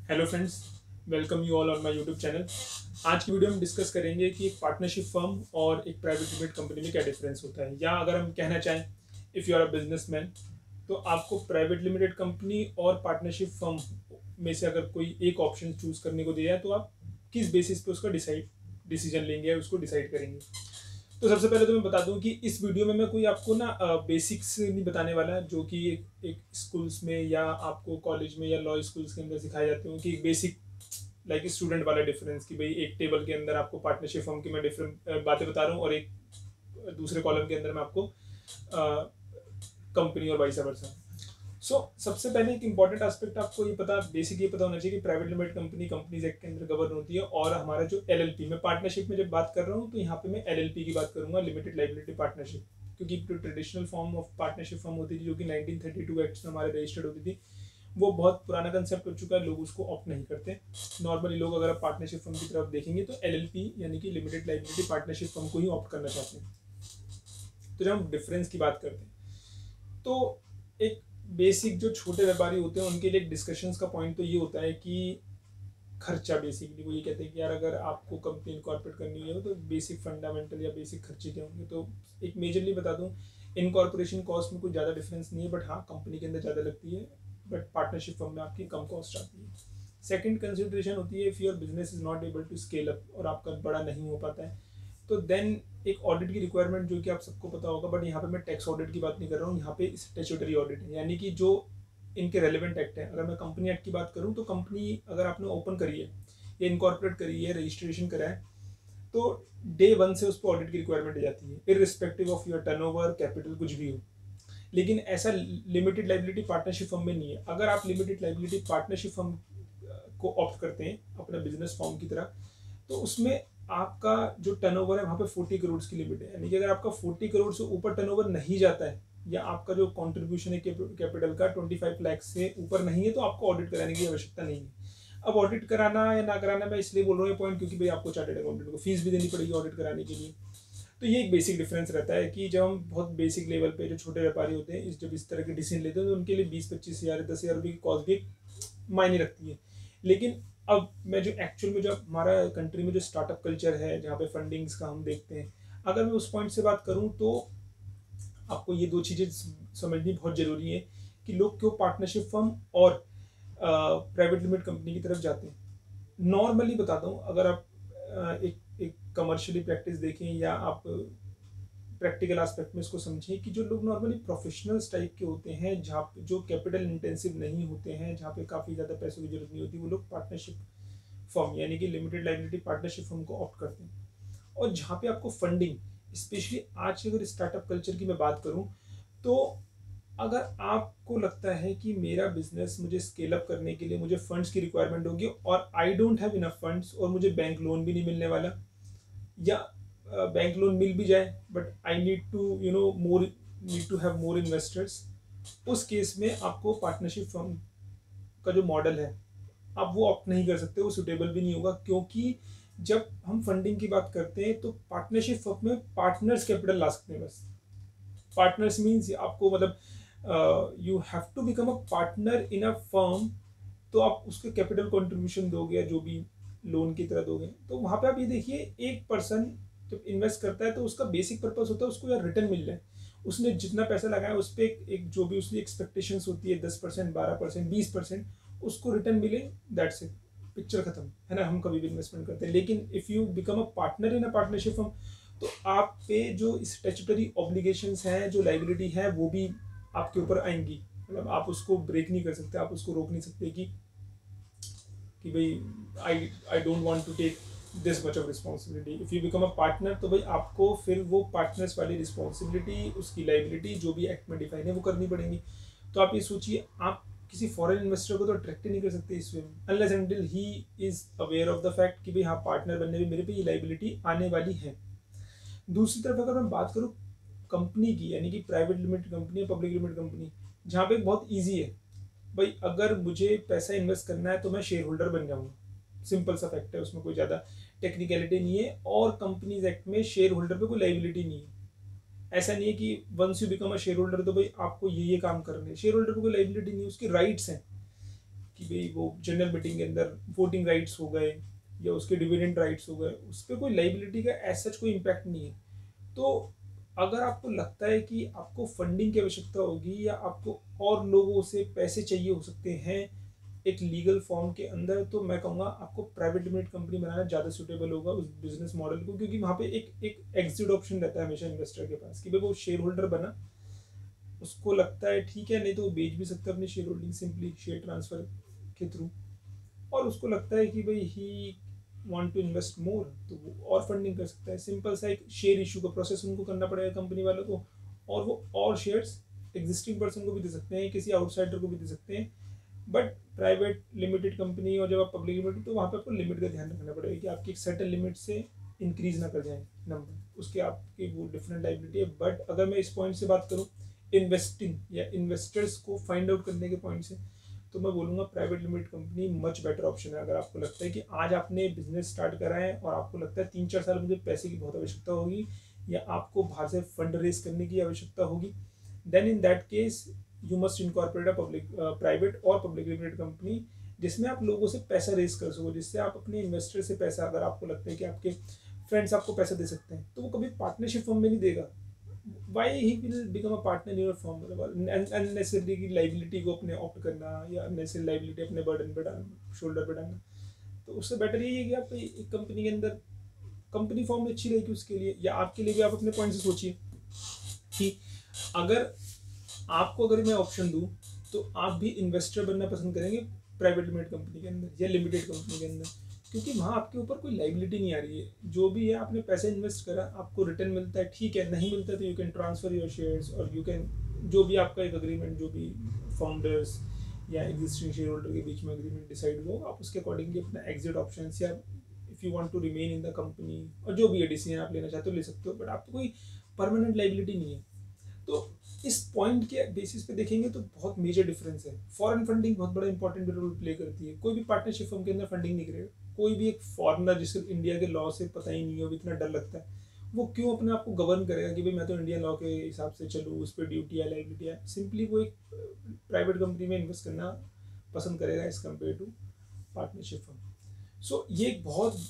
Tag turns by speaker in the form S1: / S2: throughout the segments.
S1: Hello friends, welcome you all on my YouTube channel. आज की video में discuss करेंगे कि एक पार्टनरशिप फर्म और एक प्राइवेट लिमिटेड कंपनी में क्या डिफरेंस होता है, या अगर हम कहना चाहें if you are a businessman तो आपको प्राइवेट लिमिटेड कंपनी और पार्टनरशिप फर्म में से अगर कोई एक ऑप्शन चूज करने को दिया है तो आप किस बेसिस पे उसका डिसीजन लेंगे या उसको डिसाइड करेंगे। तो सबसे पहले तो मैं बता दूं कि इस वीडियो में मैं कोई आपको ना बेसिक्स नहीं बताने वाला, जो कि एक स्कूल्स में या आपको कॉलेज में या लॉ स्कूल्स के अंदर सिखाए जाते हो कि एक बेसिक लाइक स्टूडेंट वाला डिफरेंस कि भाई एक टेबल के अंदर आपको पार्टनरशिप फर्म की मैं डिफरेंट बातें बता रहा हूँ और एक दूसरे कॉलम के अंदर मैं आपको कंपनी और वाइस वर्सा। सबसे पहले एक इंपॉर्टेंट एस्पेक्ट आपको ये पता होना चाहिए कि private limited company companies act के अंदर गवर्न होती है, और हमारा जो एलएलपी में पार्टनरशिप में जब बात कर रहा हूँ तो यहाँ पे मैं एलएलपी की बात करूंगा, लिमिटेड लाइबिलिटी पार्टनरशिप, क्योंकि जो traditional form of partnership form होती थी जो कि 1932 एक्ट में हमारे रजिस्टर्ड होती थी, वो बहुत पुराना कंसेप्ट हो चुका है, लोग उसको ऑप्ट नहीं करते। नॉर्मली लोग अगर आप पार्टनरशिप फर्म की तरफ देखेंगे तो एलएलपी यानी कि लिमिटेड लाइबिलिटी पार्टनरशिप फर्म को ही ऑप्ट करना चाहते हैं। तो जब हम डिफरेंस की बात करते हैं तो एक बेसिक जो छोटे व्यापारी होते हैं उनके लिए डिस्कशंस का पॉइंट तो ये होता है कि खर्चा। बेसिकली वो ये कहते हैं कि यार अगर आपको कंपनी इनकॉर्पोरेट करनी है तो बेसिक फंडामेंटल या बेसिक खर्चे क्या होंगे। तो एक मेजरली बता दूं, इनकॉर्पोरेशन कॉस्ट में कोई ज़्यादा डिफरेंस नहीं है, बट हाँ कंपनी के अंदर ज़्यादा लगती है, बट पार्टनरशिप फर्म में आपकी कम कॉस्ट आती है। सेकेंड कंसिडरेशन होती है if your business is not able to scale up और आपका बड़ा नहीं हो पाता है तो देन एक ऑडिट की रिक्वायरमेंट जो कि आप सबको पता होगा, बट यहाँ पे मैं टैक्स ऑडिट की बात नहीं कर रहा हूँ, यहाँ पे स्टैट्यूटरी ऑडिट है, यानी कि जो इनके रेलिवेंट एक्ट है। अगर मैं कंपनी एक्ट की बात करूँ तो कंपनी अगर आपने ओपन करी है या इनकॉर्पोरेट करी है, रजिस्ट्रेशन करा है, तो डे वन से उस पर ऑडिट की रिक्वायरमेंट आ जाती है, irrespective of your turnover, capital, कुछ भी हो। लेकिन ऐसा लिमिटेड लाइबिलिटी पार्टनरशिप फर्म में नहीं है। अगर आप लिमिटेड लाइबिलिटी पार्टनरशिप फर्म को ऑप्ट करते हैं अपना बिजनेस फॉर्म की तरह, तो उसमें आपका जो टर्नओवर है वहाँ पे 40 करोड़ की लिमिट है, यानी कि अगर आपका 40 करोड़ से ऊपर टर्नओवर नहीं जाता है या आपका जो कंट्रीब्यूशन है कैपिटल का 25 लाख से ऊपर नहीं है तो आपको ऑडिट कराने की आवश्यकता नहीं है। अब ऑडिट कराना या ना कराना मैं इसलिए बोल रहा हूँ ये पॉइंट, क्योंकि भाई आपको चार्टर्ड अकाउंटेंट को फीस भी देनी पड़ेगी ऑडिट कराने के लिए। तो ये एक बेसिक डिफरेंस रहता है कि जब हम बहुत बेसिक लेवल पे जो छोटे व्यापारी होते हैं जब इस तरह के डिसीजन लेते हैं तो उनके लिए 20-25 हज़ार 10 हज़ार रुपये की कॉस्ट भी मायने रखती है। लेकिन अब मैं जो एक्चुअल में जो हमारा कंट्री में जो स्टार्टअप कल्चर है जहाँ पे फंडिंग्स का हम देखते हैं, अगर मैं उस पॉइंट से बात करूँ तो आपको ये दो चीज़ें समझनी बहुत ज़रूरी है कि लोग क्यों पार्टनरशिप फर्म और प्राइवेट लिमिटेड कंपनी की तरफ जाते हैं। नॉर्मली बताता हूँ, अगर आप एक कमर्शियली प्रैक्टिस देखें या आप प्रैक्टिकल एस्पेक्ट में इसको समझें कि जो लोग नॉर्मली प्रोफेशनल्स टाइप के होते हैं, जहाँ जो कैपिटल इंटेंसिव नहीं होते हैं, जहाँ पे काफ़ी ज़्यादा पैसों की जरूरत नहीं होती, वो लोग पार्टनरशिप फर्म यानी कि लिमिटेड लाइबिलिटी पार्टनरशिप फर्म को ऑप्ट करते हैं। और जहाँ पे आपको फंडिंग, स्पेशली आज की अगर स्टार्टअप कल्चर की मैं बात करूँ तो अगर आपको लगता है कि मेरा बिजनेस मुझे स्केल अप करने के लिए मुझे फंड्स की रिक्वायरमेंट होगी और I don't have enough funds और मुझे बैंक लोन भी नहीं मिलने वाला, या बैंक लोन मिल भी जाए but I need to need to have more investors, उस केस में आपको पार्टनरशिप फर्म का जो मॉडल है आप वो ऑप्ट नहीं कर सकते, वो सुटेबल भी नहीं होगा। क्योंकि जब हम फंडिंग की बात करते हैं तो पार्टनरशिप फर्म में पार्टनर्स कैपिटल ला सकते हैं बस। पार्टनर्स मीन्स आपको मतलब you have to become a partner in a firm, तो आप उसके कैपिटल कंट्रीब्यूशन दोगे या जो भी लोन की तरह दोगे। तो वहाँ पे आप ये देखिए, एक पर्सन जब इन्वेस्ट करता है तो उसका बेसिक पर्पस होता है उसको यार रिटर्न मिल जाए। उसने जितना पैसा लगाया उस पर एक जो भी उसकी एक्सपेक्टेशंस होती है 10%, 12%, 20%, उसको रिटर्न मिले, दैट्स इट, पिक्चर खत्म है ना। हम कभी भी इन्वेस्टमेंट करते हैं, लेकिन if you become a partner in a partnership firm तो आप पे जो स्टैट्यूटरी ऑब्लिगेशंस हैं, जो लाइबिलिटी है, वो भी आपके ऊपर आएंगी। मतलब आप उसको ब्रेक नहीं कर सकते, आप उसको रोक नहीं सकते कि भाई I don't want to take this much of responsibility. If you become a partner तो भाई आपको फिर वो पार्टनर्स वाली रिस्पॉन्सिबिलिटी, उसकी लाइबिलिटी जो भी एक्ट में डिफाइन है वो करनी पड़ेगी। तो आप ये सोचिए, आप किसी फॉरेन इन्वेस्टर को तो अट्रैक्ट ही नहीं कर सकते इस वे में, unless until he is aware of the fact कि भाई हाँ पार्टनर बनने में मेरे पे ये लाइबिलिटी आने वाली है। दूसरी तरफ अगर मैं बात करूँ कंपनी की, यानी कि प्राइवेट लिमिटेड कंपनी या पब्लिक लिमिटेड कंपनी, जहाँ पे बहुत ईजी है भाई, अगर मुझे पैसा इन्वेस्ट करना है तो मैं शेयर होल्डर बन जाऊंगा, सिंपल सा फैक्ट है, उसमें कोई ज़्यादा टेक्निकलिटी नहीं है। और कंपनीज एक्ट में शेयर होल्डर पे कोई लाइबिलिटी नहीं है। ऐसा नहीं है कि once you become a shareholder तो भाई आपको ये काम करने, शेयर होल्डर पे कोई लाइबिलिटी नहीं है, उसके राइट्स हैं कि भाई वो जनरल मीटिंग के अंदर वोटिंग राइट्स हो गए या उसके डिविडेंड राइट्स हो गए, उस पर कोई लाइबिलिटी का एज सच कोई इम्पैक्ट नहीं है। तो अगर आपको लगता है कि आपको फंडिंग की आवश्यकता होगी या आपको और लोगों से पैसे चाहिए हो सकते हैं एक लीगल फॉर्म के अंदर, तो मैं कहूँगा आपको प्राइवेट लिमिटेड कंपनी बनाना ज़्यादा सूटेबल होगा उस बिजनेस मॉडल को, क्योंकि वहाँ पे एक एग्जिट ऑप्शन रहता है हमेशा इन्वेस्टर के पास कि भाई वो शेयर होल्डर बना, उसको लगता है ठीक है, नहीं तो वो बेच भी सकता है अपनी shareholding simply share transfer के थ्रू, और उसको लगता है कि भाई he want to invest more तो वो और फंडिंग कर सकता है। सिंपल सा एक शेयर इशू का प्रोसेस उनको करना पड़ेगा कंपनी वालों को, और वो और शेयर्स एग्जिस्टिंग पर्सन को भी दे सकते हैं, किसी आउटसाइडर को भी दे सकते हैं। बट प्राइवेट लिमिटेड कंपनी और जब आप पब्लिक लिमिटेड, तो वहाँ पे आपको लिमिट का ध्यान रखना पड़ेगा कि आपकी एक सर्टेन लिमिट से इंक्रीज ना कर जाए नंबर, उसके आपकी वो डिफरेंट लाइबिलिटी है। बट अगर मैं इस पॉइंट से बात करूँ इन्वेस्टिंग या इन्वेस्टर्स को फाइंड आउट करने के पॉइंट से, तो मैं बोलूँगा private limited company much better option है। अगर आपको लगता है कि आज आपने बिजनेस स्टार्ट करा है और आपको लगता है 3-4 साल मुझे पैसे की बहुत आवश्यकता होगी या आपको बाहर से फंड रेज करने की आवश्यकता होगी, then in that case you must incorporate a public private और पब्लिक लिमिटेड कंपनी, जिसमें आप लोगों से पैसा रेज कर सको, जिससे आप अपने इन्वेस्टर से पैसा, अगर आपको लगता है कि आपके फ्रेंड्स आपको पैसा दे सकते हैं, तो वो कभी पार्टनरशिप फॉर्म में नहीं देगा। Why he will become a partner in your form, unnecessary की लाइबिलिटी को अपने ऑप्ट करना या अननेसेसरी लाइबिलिटी अपने बर्डन पे डालना, शोल्डर पे डालना। तो उससे बेटर यही है कि आप एक कंपनी के अंदर कंपनी फॉर्म में अच्छी रहेगी उसके लिए, या आपके लिए भी आप अपने पॉइंट से सोचिए कि अगर आपको अगर मैं ऑप्शन दूं तो आप भी इन्वेस्टर बनना पसंद करेंगे प्राइवेट लिमिटेड कंपनी के अंदर या लिमिटेड कंपनी के अंदर, क्योंकि वहाँ आपके ऊपर कोई लाइबिलिटी नहीं आ रही है। जो भी है आपने पैसा इन्वेस्ट करा, आपको रिटर्न मिलता है, ठीक है, नहीं मिलता तो you can transfer your shares, और यू कैन जो भी आपका एक अग्रीमेंट, जो भी फाउंडर्स या एग्जिस्टिंग शेयर होल्डर के बीच में अग्रीमेंट डिसाइड हो, आप उसके अकॉर्डिंगली अपना एग्जिट ऑप्शन या if you want to remain in the company और जो भी डिसीजन आप लेना चाहते हो ले सकते हो, बट आपको कोई परमानेंट लाइबिलिटी नहीं है। तो इस पॉइंट के बेसिस पे देखेंगे तो बहुत मेजर डिफरेंस है। फॉरेन फंडिंग बहुत बड़ा इंपॉर्टेंट रोल प्ले करती है। कोई भी पार्टनरशिप फर्म के अंदर फंडिंग नहीं करेगा कोई भी एक फॉरेनर जिसको इंडिया के लॉ से पता ही नहीं हो, इतना डर लगता है, वो क्यों अपने आप को गवर्न करेगा कि भाई मैं तो इंडियन लॉ के हिसाब से चलूँ, उस पर ड्यूटी है, लाइबिलिटी है। सिंपली वो एक प्राइवेट कंपनी में इन्वेस्ट करना पसंद करेगा as compare to partnership firm. So ये एक बहुत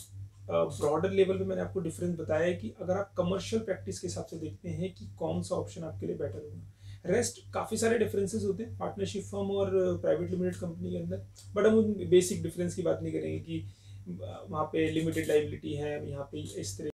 S1: ब्रॉडर लेवल पे मैंने आपको डिफरेंस बताया है कि अगर आप कमर्शियल प्रैक्टिस के हिसाब से देखते हैं कि कौन सा ऑप्शन आपके लिए बेटर होगा। रेस्ट काफ़ी सारे डिफरेंसेस होते हैं पार्टनरशिप फर्म और प्राइवेट लिमिटेड कंपनी के अंदर, बट हम उन बेसिक डिफरेंस की बात नहीं करेंगे कि वहाँ पे लिमिटेड लाइबिलिटी है, यहाँ पे इस तरह